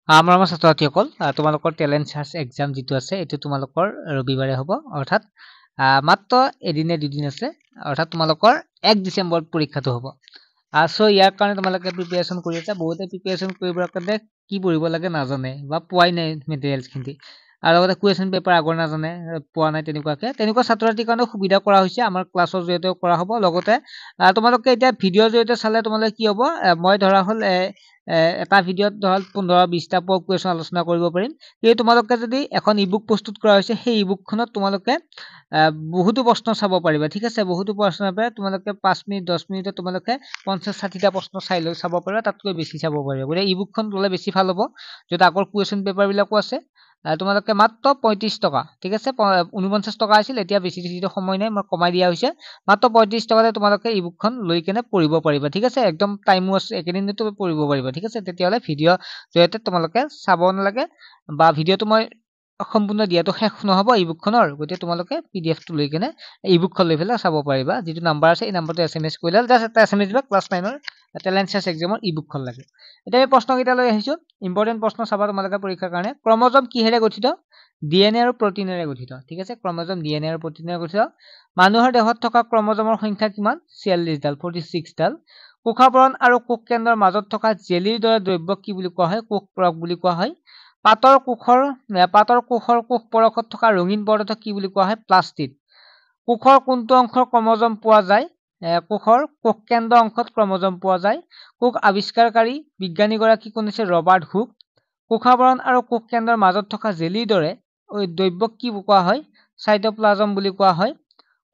আমাৰ ছাত্ৰ ছাত্ৰীসকল তোমালোকৰ টেলেণ্ট চাৰ্চ এক্সাম যিটো আছে এইটো তোমালোকৰ ৰবিবাৰে হ'ব অৰ্থাৎ মাত্ৰ এদিনে দুদিন আছে অৰ্থাৎ তোমালোকৰ 1 ডিচেম্বৰত পৰীক্ষাটো হ'ব সো ইয়াৰ কাৰণে তোমালোকে প্ৰিপাৰেচন কৰি আছা বহুতে প্ৰিপাৰেচন কৰিবৰ কাৰণে কি পঢ়িব লাগে নাজানে বা পোৱাই নাই মেটেৰিয়েলছখিনি আৰু লগতে কুৱেশ্যন পেপাৰ আগৰ নাজানে পোৱা নাই তেনেকুৱা ছাত্ৰ ছাত্ৰীৰ কাৰণে সুবিধা কৰা হৈছে আমাৰ ক্লাছৰ জৰিয়তে কৰা হ'ব লগতে তোমালোকে এতিয়া ভিডিঅ'ৰ জৰিয়তে চালে তোমালোকে কি হ'ব মই ধৰা হ'ল এটা ভিডিঅ'ত ধৰা 15-20টা কুৱেশ্যন আলোচনা কৰিব পাৰিম কিন্তু তোমালোকে যদি এখন ইবুক প্ৰস্তুত কৰা হৈছে সেই ইবুকখনত তোমালোকে বহুতো প্ৰশ্ন চাব পাৰিবা ঠিক আছে বহুতো প্ৰশ্নৰ পৰা তোমালোকে 5 মিনিট 10 মিনিটত তোমালোকে 50-60টা প্ৰশ্ন চাই লৈ চাব পাৰিবা তাতকৈ বেছি চাব পাৰিবা গতিকে ইবুকখন ল'লে বেছি ভাল হ'ব য'ত আগৰ কুৱেশ্যন পেপাৰ বিলাকো আছে তোমালোকে মাত্ৰ 35 টকা ঠিক আছে 49 টকা আছিল এতিয়া বেছি সময় নাই মই কমাই দিয়া হৈছে মাত্ৰ 35 টকাতে তোমালোকে ইবুকখন লৈ কেনে পঢ়িব পাৰিবা ঠিক আছে একদম টাইমো আছে একেদিনতে পঢ়িব পাৰিবা ঠিক আছে তেতিয়াহ'লে ভিডিঅ' জৰিয়তে তোমালোকে চাব নালাগে বা ভিডিঅ'টো মই সম্পূৰ্ণ দিয়াটো শেষ নহ'ব ইবুকখনৰ গতিকে তোমালোকে পিডিএফটো লৈ কেনে ইবুকখন লৈ পেলাই চাব পাৰিবা যিটো নাম্বাৰ আছে এই নাম্বাৰটো SMS কৰিলে জাষ্ট এটা SMS দিবা ক্লাছ 9ৰ টেলেণ্ট চাৰ্চ এক্সামৰ ইবুকখন লাগে এতিয়া এই প্ৰশ্নকেইটা লৈ আহিছো ইম্পৰ্টেণ্ট প্ৰশ্ন চাবা তোমালোকে পৰীক্ষাৰ কাৰণে ক্ৰমজম কিহেৰে গঠিত DNA আৰু প্ৰটিনেৰে গঠিত ঠিক আছে ক্ৰমজম DNA আৰু প্ৰটিনেৰে গঠিত মানুহৰ দেহত থকা ক্ৰমজমৰ সংখ্যা কিমান 46 ডাল 46 ডাল কোষাবৰণ আৰু কোষ কেন্দ্ৰৰ মাজত থকা জেলিৰ দৰে দ্ৰব্য কি বুলি কোৱা হয় কোষ পৰক বুলি কোৱা হয় পাতৰ কোষৰ কোষ পৰকত থকা ৰঙীন পদাৰ্থ কি বুলি কোৱা হয় প্লাষ্টিড কোষৰ কোনটো অংশৰ ক্ৰমজম পোৱা যায় কোষৰ কোষ কেন্দ্ৰ অংশত ক্ৰমজম পোৱা যায় কোষ আৱিষ্কাৰকাৰী বিজ্ঞানীগৰাকী কোন হৈছে ৰবাৰ্ট হুক কোষাবৰণ আৰু কোষ কেন্দ্ৰৰ মাজত থকা জেলিৰ দৰে দ্ৰব্যক কি কোৱা হয় সাইটোপ্লাজম বুলি কোৱা হয়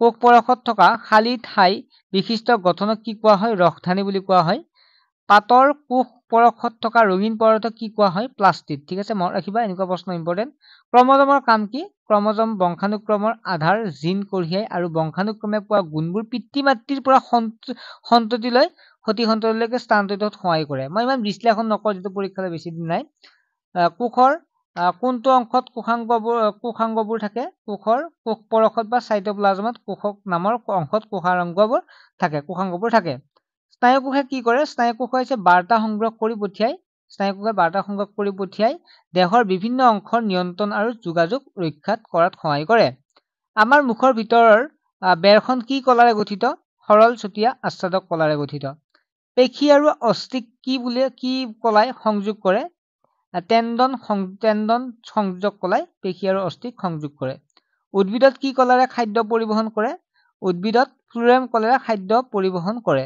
কোষ পৰকত থকা খালী ঠাই বিশিষ্ট গঠনক কি কোৱা হয় ৰসধানী বুলি কোৱা হয় পাতৰ কোষ পৰকত থকা ৰঙীন পদাৰ্থ কি কোৱা হয় প্লাষ্টিড ঠিক আছে মনত ৰাখিবা এনেকুৱা প্ৰশ্ন ইম্পৰ্টেণ্ট ক্ৰমজমৰ কাম কি ক্ৰমজম বংশানুক্ৰমৰ আধাৰ জিন কঢ়িয়াই আৰু বংশানুক্ৰমে পোৱা গুণবোৰ পিতৃ মাতৃৰ পৰা সন্ততিলৈ সতি সন্ততিলৈকে স্থানান্তৰিত সহায় কৰে মই ইমান বিশ্লেষণ নকৰো যিটো পৰীক্ষালৈ বেছি দিন নাই কোষৰ কোনটো অংশত কোষাংগবোৰ থাকে কোষৰ কোষ পৰকত বা সাইটোপ্লাজমত কোষক নামৰ অংশত কোষাংগবোৰ থাকে স্নায়ু কোষে কি কৰে স্নায়ু কোষে হৈছে বাৰ্তা সংগ্ৰহ কৰি পঠিয়াই দেহৰ বিভিন্ন অংশৰ নিয়ন্ত্ৰণ আৰু যোগাযোগ ৰক্ষাত কৰাত সহায় কৰে আমাৰ মুখৰ ভিতৰৰ বেৰখন কি কলাৰে গঠিত সৰল ছটিয়া আচ্ছাদক কলাৰে গঠিত পেশী আৰু অস্থিক কি কলাই সংযোগ কৰে টেণ্ডন সংযোগ কলাই পেশী আৰু অস্থিক সংযোগ কৰে উদ্ভিদত কি কলাৰে খাদ্য পৰিবহন কৰে উদ্ভিদত ফ্লোৰেম কলাৰে খাদ্য পৰিবহন কৰে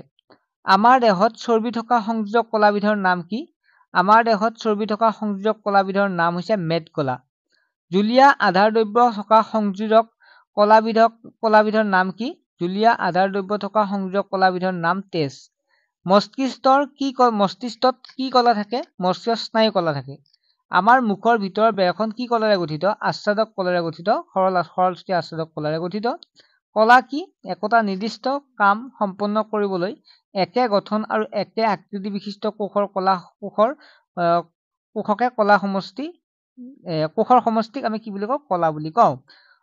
আমাৰ দেহত চৰ্বি থকা সংযোজক কলাবিধৰ নাম কি আমাৰ দেহত চৰ্বি থকা সংযোজক কলাবিধৰ নাম হৈছে মেদ কলা জুলীয়া আধাৰ দ্ৰব্য থকা সংযোজক কলাবিধৰ নাম কি জুলীয়া আধাৰ দ্ৰব্য থকা সংযোজক কলাবিধৰ নাম তেজ মস্তিষ্কত কি কলা থাকে মস্তিষ্ক স্নায়ু কলা থাকে আমাৰ মুখৰ ভিতৰৰ বেৰখন কি কলাৰে গঠিত আচ্ছাদক কলাৰে গঠিত সৰল আচ্ছাদক কলাৰে গঠিত কলা কি একোটা নিৰ্দিষ্ট কাম সম্পন্ন কৰিবলৈ একে গঠন আৰু একে আকৃতি বিশিষ্ট কোষকে কলা সমষ্টি কোষৰ সমষ্টিক আমি কি বুলি কওঁ কলা বুলি কওঁ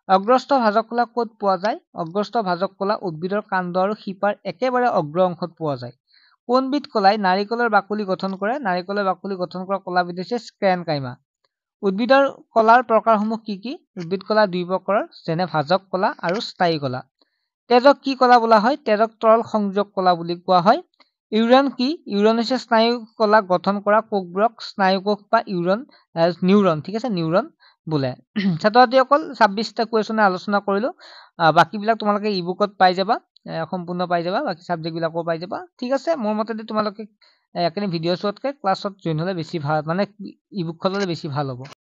অগ্ৰস্থ ভাজক কলা ক'ত পোৱা যায় অগ্ৰস্থ ভাজক কলা উদ্ভিদৰ কাণ্ড আৰু শিপাৰ একেবাৰে অগ্ৰ অংশত পোৱা যায় কোনবিধ কলাই নাৰিকলৰ বাকলি গঠন কৰে নাৰিকলৰ বাকলি গঠন কৰা কলাবিধ হৈছে স্ক্লেনকাইমা উদ্ভিদৰ কলাৰ প্ৰকাৰসমূহ কি উদ্ভিদ কলা দুই প্ৰকাৰৰ যেনে ভাজক কলা আৰু স্থায়ী কলা তেজক কি কলা বোলা হয় তেজক তৰল সংযোগ কলা বুলি কোৱা হয় ইউৰন কি ইউৰন হৈছে স্নায়ু কলা গঠন কৰা কোষবোৰক স্নায়ু কোষ বা নিউৰন ঠিক আছে নিউৰন বোলে ছাত্ৰ ছাত্ৰীসকল 26টা কুৱেশ্যনে আলোচনা কৰিলো বাকিবিলাক তোমালোকে ইবুকত পাই যাবা সম্পূৰ্ণ পাই যাবা বাকি সাবজেক্ট বিলাকো পাই যাবা ঠিক আছে মোৰ মতে তোমালোকে একেনে ভিডিঅ' চোৱাতকৈ ক্লাছত জইন হ'লে বেছি ভাল মানে ইবুকখন ল'লে বেছি ভাল হ'ব